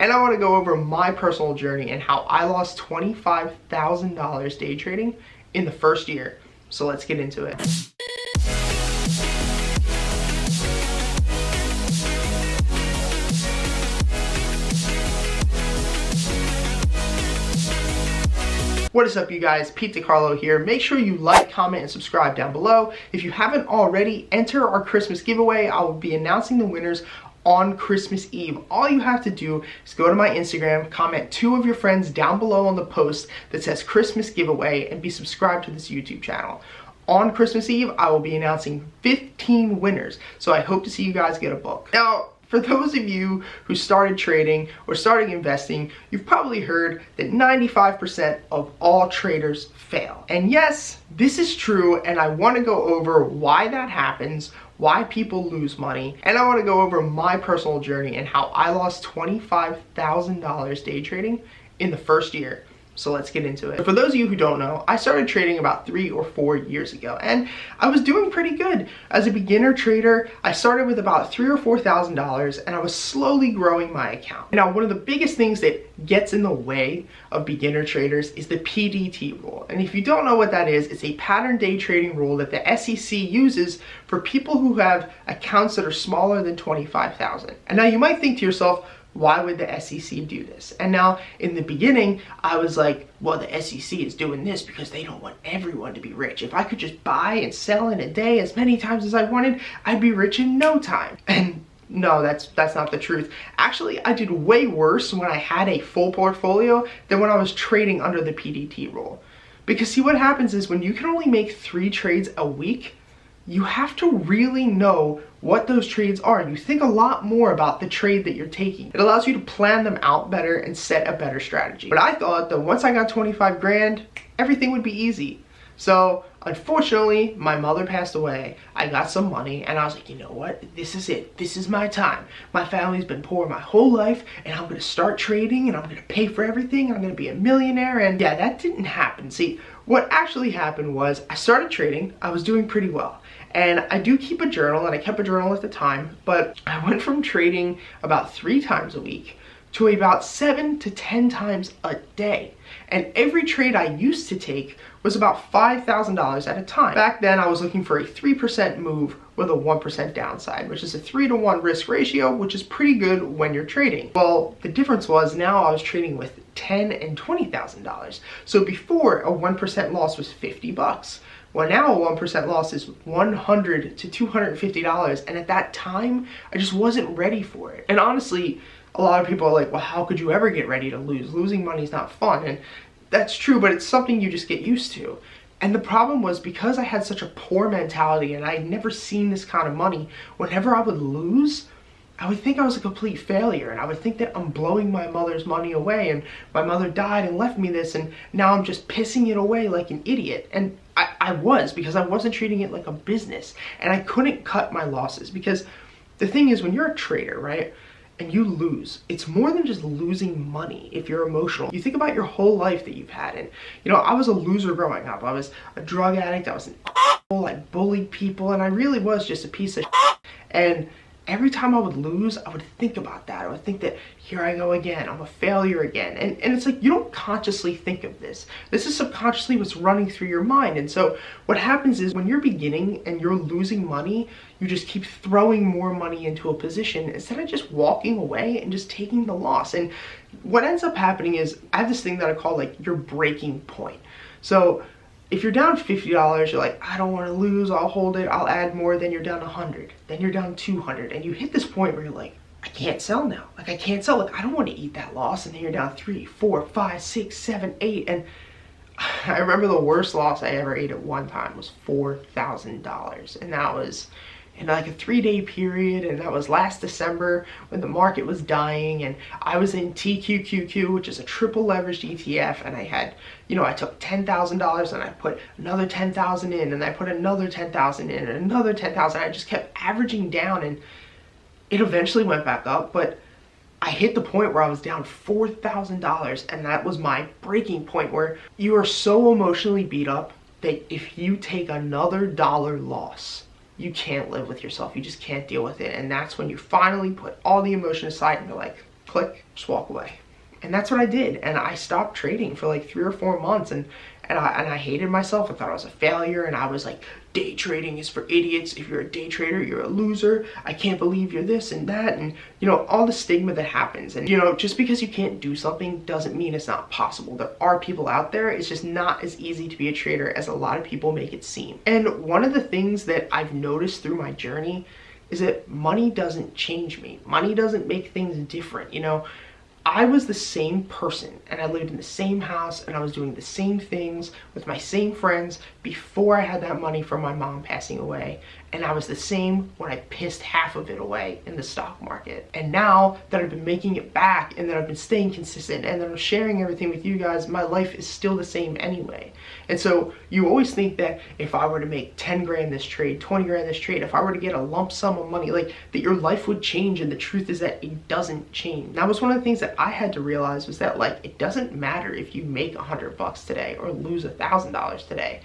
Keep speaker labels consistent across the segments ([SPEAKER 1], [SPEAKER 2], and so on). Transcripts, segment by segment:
[SPEAKER 1] and I want to go over my personal journey and how I lost $25,000 day trading in the first year. So let's get into it. What is up, you guys? Pete DeCarlo here. Make sure you like, comment, and subscribe down below. If you haven't already, enter our Christmas giveaway. I will be announcing the winners on Christmas Eve. All you have to do is go to my Instagram, comment 2 of your friends down below on the post that says Christmas giveaway, and be subscribed to this YouTube channel. On Christmas Eve, I will be announcing 15 winners, so I hope to see you guys get a book. Now, for those of you who started trading or starting investing, you've probably heard that 95% of all traders fail. And yes, this is true, and I want to go over why that happens, why people lose money, and I want to go over my personal journey and how I lost $25,000 day trading in the first year. So let's get into it. For those of you who don't know, I started trading about 3 or 4 years ago, and I was doing pretty good. As a beginner trader, I started with about $3,000 or $4,000, and I was slowly growing my account. Now, one of the biggest things that gets in the way of beginner traders is the PDT rule. And if you don't know what that is, it's a pattern day trading rule that the SEC uses for people who have accounts that are smaller than 25,000. And now you might think to yourself, why would the SEC do this? And now, in the beginning, I was like, well, the SEC is doing this because they don't want everyone to be rich. If I could just buy and sell in a day as many times as I wanted, I'd be rich in no time. And no, that's not the truth. Actually, I did way worse when I had a full portfolio than when I was trading under the PDT rule. Because see, what happens is when you can only make 3 trades a week, you have to really know what those trades are. You think a lot more about the trade that you're taking. It allows you to plan them out better and set a better strategy. But I thought that once I got 25 grand, everything would be easy. So unfortunately, my mother passed away. I got some money and I was like, you know what? This is it. This is my time. My family's been poor my whole life, and I'm gonna start trading and I'm gonna pay for everything. I'm gonna be a millionaire. And yeah, that didn't happen. See, what actually happened was I started trading. I was doing pretty well. And I do keep a journal, and I kept a journal at the time, but I went from trading about 3 times a week to about 7 to 10 times a day. And every trade I used to take was about $5,000 at a time. Back then, I was looking for a 3% move with a 1% downside, which is a 3-to-1 risk ratio, which is pretty good when you're trading. Well, the difference was now I was trading with $10,000 and $20,000. So before, a 1% loss was 50 bucks. Well, now a 1% loss is $100 to $250, and at that time, I just wasn't ready for it. And honestly, a lot of people are like, well, how could you ever get ready to lose? Losing money is not fun, and that's true, but it's something you just get used to. And the problem was, because I had such a poor mentality and I had never seen this kind of money, whenever I would lose, I would think I was a complete failure, and I would think that I'm blowing my mother's money away, and my mother died and left me this, and now I'm just pissing it away like an idiot. And I was, because I wasn't treating it like a business, and I couldn't cut my losses. Because the thing is, when you're a trader, right, and you lose, it's more than just losing money if you're emotional. You think about your whole life that you've had, and you know, I was a loser growing up. I was a drug addict, I was an asshole, I bullied people, and I really was just a piece of shit. And every time I would lose, I would think about that. I would think that, here I go again, I'm a failure again. And it's like, you don't consciously think of this. This is subconsciously what's running through your mind. And so what happens is, when you're beginning and you're losing money, you just keep throwing more money into a position instead of just walking away and just taking the loss. And what ends up happening is, I have this thing that I call like your breaking point. So if you're down $50, you're like, I don't want to lose, I'll hold it, I'll add more, then you're down 100, then you're down 200, and you hit this point where you're like, I can't sell now. Like, I can't sell. Like, I don't want to eat that loss. And then you're down 3, 4, 5, 6, 7, 8. And I remember the worst loss I ever ate at one time was $4,000. And that was in like a 3-day period. And that was last December when the market was dying. And I was in TQQQ, which is a triple leveraged ETF. And I had, you know, I took $10,000 and I put another 10,000 in. And I put another 10,000 in and another 10,000. I just kept averaging down, and it eventually went back up, but I hit the point where I was down $4,000, and that was my breaking point, where you are so emotionally beat up that if you take another dollar loss, you can't live with yourself. You just can't deal with it. And that's when you finally put all the emotion aside and you're like, click, just walk away. And that's what I did. And I stopped trading for like 3 or 4 months, and I hated myself. I thought I was a failure, and I was like, day trading is for idiots. If you're a day trader, you're a loser. I can't believe you're this and that, and you know, all the stigma that happens. And you know, just because you can't do something doesn't mean it's not possible. There are people out there. It's just not as easy to be a trader as a lot of people make it seem. And one of the things that I've noticed through my journey is that money doesn't change me. Money doesn't make things different. You know, I was the same person, and I lived in the same house, and I was doing the same things with my same friends before I had that money from my mom passing away. And I was the same when I pissed half of it away in the stock market. And now that I've been making it back, and that I've been staying consistent, and that I'm sharing everything with you guys, my life is still the same anyway. And so you always think that if I were to make 10 grand this trade, 20 grand this trade, if I were to get a lump sum of money, like that your life would change. And the truth is that it doesn't change. And that was one of the things that I had to realize, was that like, it doesn't matter if you make $100 today or lose $1,000 today.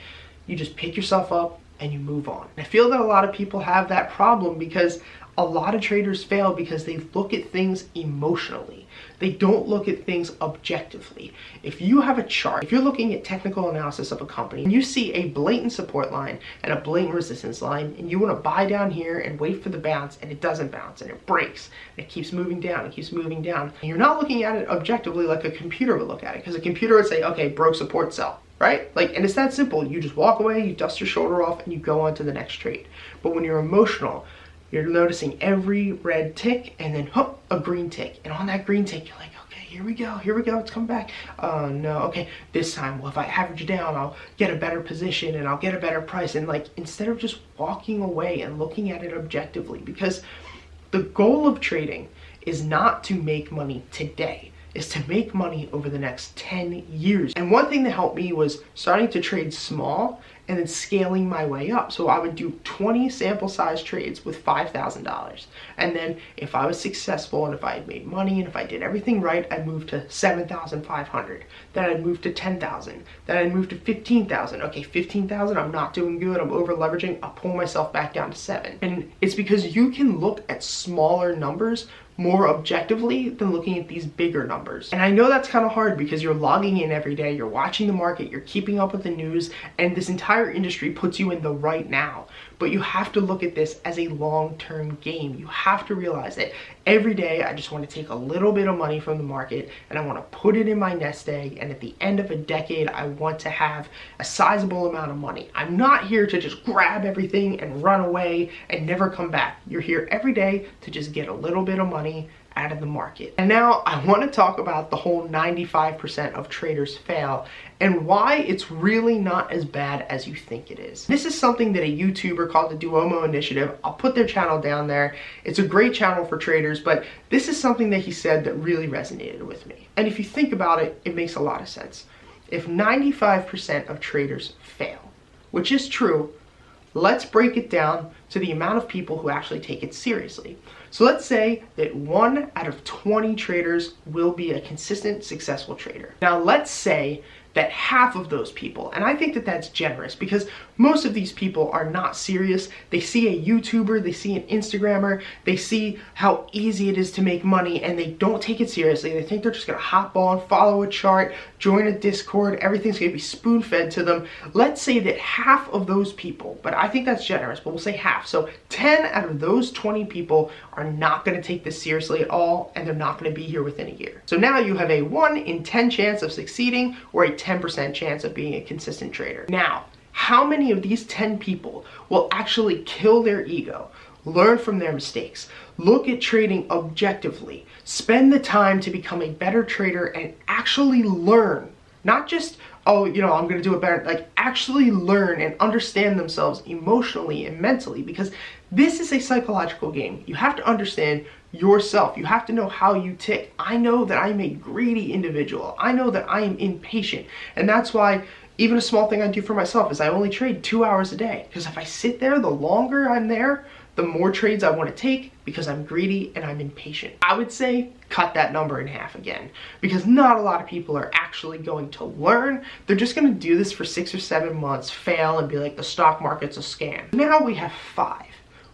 [SPEAKER 1] You just pick yourself up and you move on. And I feel that a lot of people have that problem because a lot of traders fail because they look at things emotionally. They don't look at things objectively. If you have a chart, if you're looking at technical analysis of a company, and you see a blatant support line and a blatant resistance line, and you want to buy down here and wait for the bounce, and it doesn't bounce, and it breaks, and it keeps moving down, and keeps moving down, and you're not looking at it objectively like a computer would look at it, because a computer would say, okay, broke support, sell. Right? Like, and it's that simple. You just walk away, you dust your shoulder off, and you go on to the next trade. But when you're emotional, you're noticing every red tick, and then a green tick. And on that green tick, you're like, okay, here we go, it's coming back. No, okay, this time, well, if I average down, I'll get a better position, and I'll get a better price. And like, instead of just walking away and looking at it objectively, because the goal of trading is not to make money today, is to make money over the next 10 years. And one thing that helped me was starting to trade small and then scaling my way up. So I would do 20 sample size trades with $5,000. And then if I was successful, and if I had made money, and if I did everything right, I'd move to 7,500. Then I'd move to 10,000. Then I'd move to 15,000. Okay, 15,000, I'm not doing good, I'm over leveraging, I'll pull myself back down to 7. And it's because you can look at smaller numbers more objectively than looking at these bigger numbers. And I know that's kind of hard because you're logging in every day, you're watching the market, you're keeping up with the news, and this entire industry puts you in the right now. But you have to look at this as a long-term game. You have to realize that every day I just want to take a little bit of money from the market and I want to put it in my nest egg, and at the end of a decade I want to have a sizable amount of money. I'm not here to just grab everything and run away and never come back. You're here every day to just get a little bit of money out of the market. And now I want to talk about the whole 95% of traders fail and why it's really not as bad as you think it is. This is something that a YouTuber called the Duomo Initiative, I'll put their channel down there. It's a great channel for traders, but this is something that he said that really resonated with me. And if you think about it, it makes a lot of sense. If 95% of traders fail, which is true, let's break it down to the amount of people who actually take it seriously. So let's say that 1 out of 20 traders will be a consistent, successful trader. Now let's say that half of those people, and I think that that's generous because most of these people are not serious. They see a YouTuber, they see an Instagrammer, they see how easy it is to make money, and they don't take it seriously. They think they're just gonna hop on, follow a chart, join a Discord, everything's gonna be spoon-fed to them. Let's say that half of those people, but I think that's generous, but we'll say half. So 10 out of those 20 people are not gonna take this seriously at all, and they're not gonna be here within a year. So now you have a 1 in 10 chance of succeeding, or a 10% chance of being a consistent trader. Now, how many of these 10 people will actually kill their ego, learn from their mistakes, look at trading objectively, spend the time to become a better trader, and actually learn? Not just, oh, you know, I'm gonna do it better, like actually learn and understand themselves emotionally and mentally, because this is a psychological game. You have to understand yourself. You have to know how you tick. I know that I'm a greedy individual. I know that I am impatient. And that's why even a small thing I do for myself is I only trade 2 hours a day. Because if I sit there, the longer I'm there, the more trades I want to take because I'm greedy and I'm impatient. I would say cut that number in half again, because not a lot of people are actually going to learn. They're just going to do this for 6 or 7 months, fail, and be like, the stock market's a scam. Now we have 5.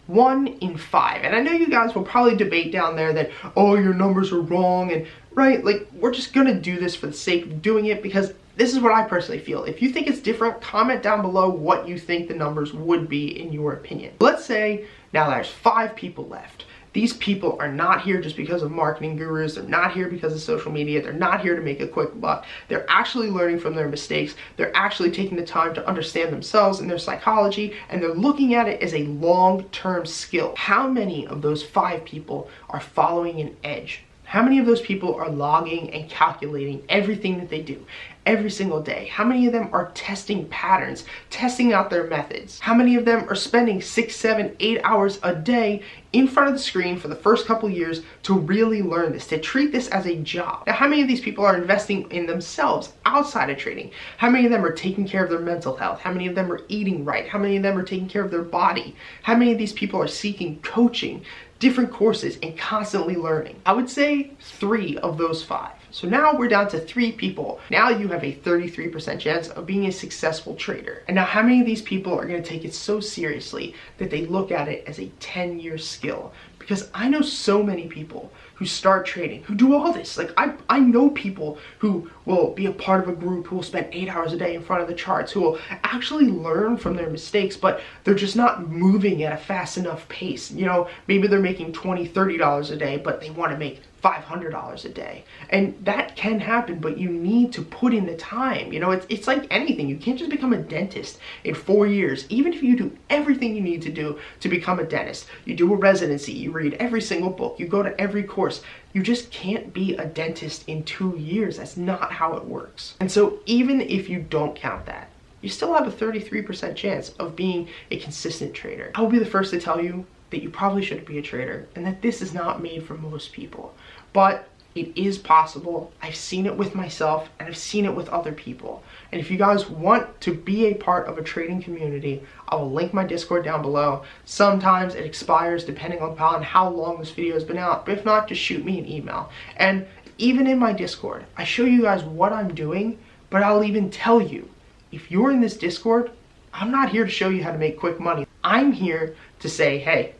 [SPEAKER 1] 1 in 5. And I know you guys will probably debate down there that, oh, your numbers are wrong, and right, like, we're just gonna do this for the sake of doing it, because this is what I personally feel. If you think it's different, comment down below what you think the numbers would be in your opinion. Let's say now there's 5 people left. These people are not here just because of marketing gurus. They're not here because of social media. They're not here to make a quick buck. They're actually learning from their mistakes. They're actually taking the time to understand themselves and their psychology, and they're looking at it as a long-term skill. How many of those 5 people are following an edge? How many of those people are logging and calculating everything that they do every single day? How many of them are testing patterns, testing out their methods? How many of them are spending 6, 7, 8 hours a day in front of the screen for the first couple years to really learn this, to treat this as a job? Now, how many of these people are investing in themselves outside of trading? How many of them are taking care of their mental health? How many of them are eating right? How many of them are taking care of their body? How many of these people are seeking coaching, different courses, and constantly learning? I would say 3 of those 5. So now we're down to 3 people. Now you have a 33% chance of being a successful trader. And now how many of these people are going to take it so seriously that they look at it as a 10-year skill? Because I know so many people who start trading, who do all this. Like, I know people who will be a part of a group, who will spend 8 hours a day in front of the charts, who will actually learn from their mistakes, but they're just not moving at a fast enough pace. You know, maybe they're making $20, $30 a day, but they want to make $500 a day. And that can happen, but you need to put in the time. You know, it's like anything. You can't just become a dentist in 4 years. Even if you do everything you need to do to become a dentist, you do a residency, you read every single book, you go to every course, you just can't be a dentist in 2 years. That's not how it works. And so even if you don't count that, you still have a 33% chance of being a consistent trader. I will be the first to tell you that you probably shouldn't be a trader and that this is not made for most people. But it is possible. I've seen it with myself and I've seen it with other people. And if you guys want to be a part of a trading community, I will link my Discord down below. Sometimes it expires depending upon how long this video has been out, but if not, just shoot me an email. And even in my Discord, I show you guys what I'm doing, but I'll even tell you, if you're in this Discord, I'm not here to show you how to make quick money. I'm here to say, hey,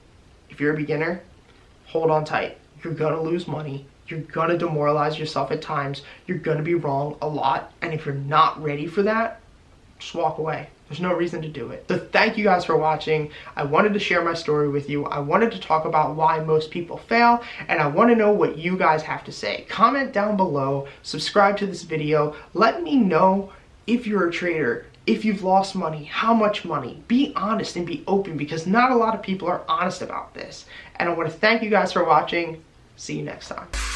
[SPEAKER 1] if you're a beginner, hold on tight. You're gonna lose money. You're gonna demoralize yourself at times. You're gonna be wrong a lot. And if you're not ready for that, just walk away. There's no reason to do it. So thank you guys for watching. I wanted to share my story with you. I wanted to talk about why most people fail, and I want to know what you guys have to say. Comment down below, subscribe to this video. Let me know if you're a trader, if you've lost money, how much money. Be honest and be open, because not a lot of people are honest about this. And I want to thank you guys for watching. See you next time.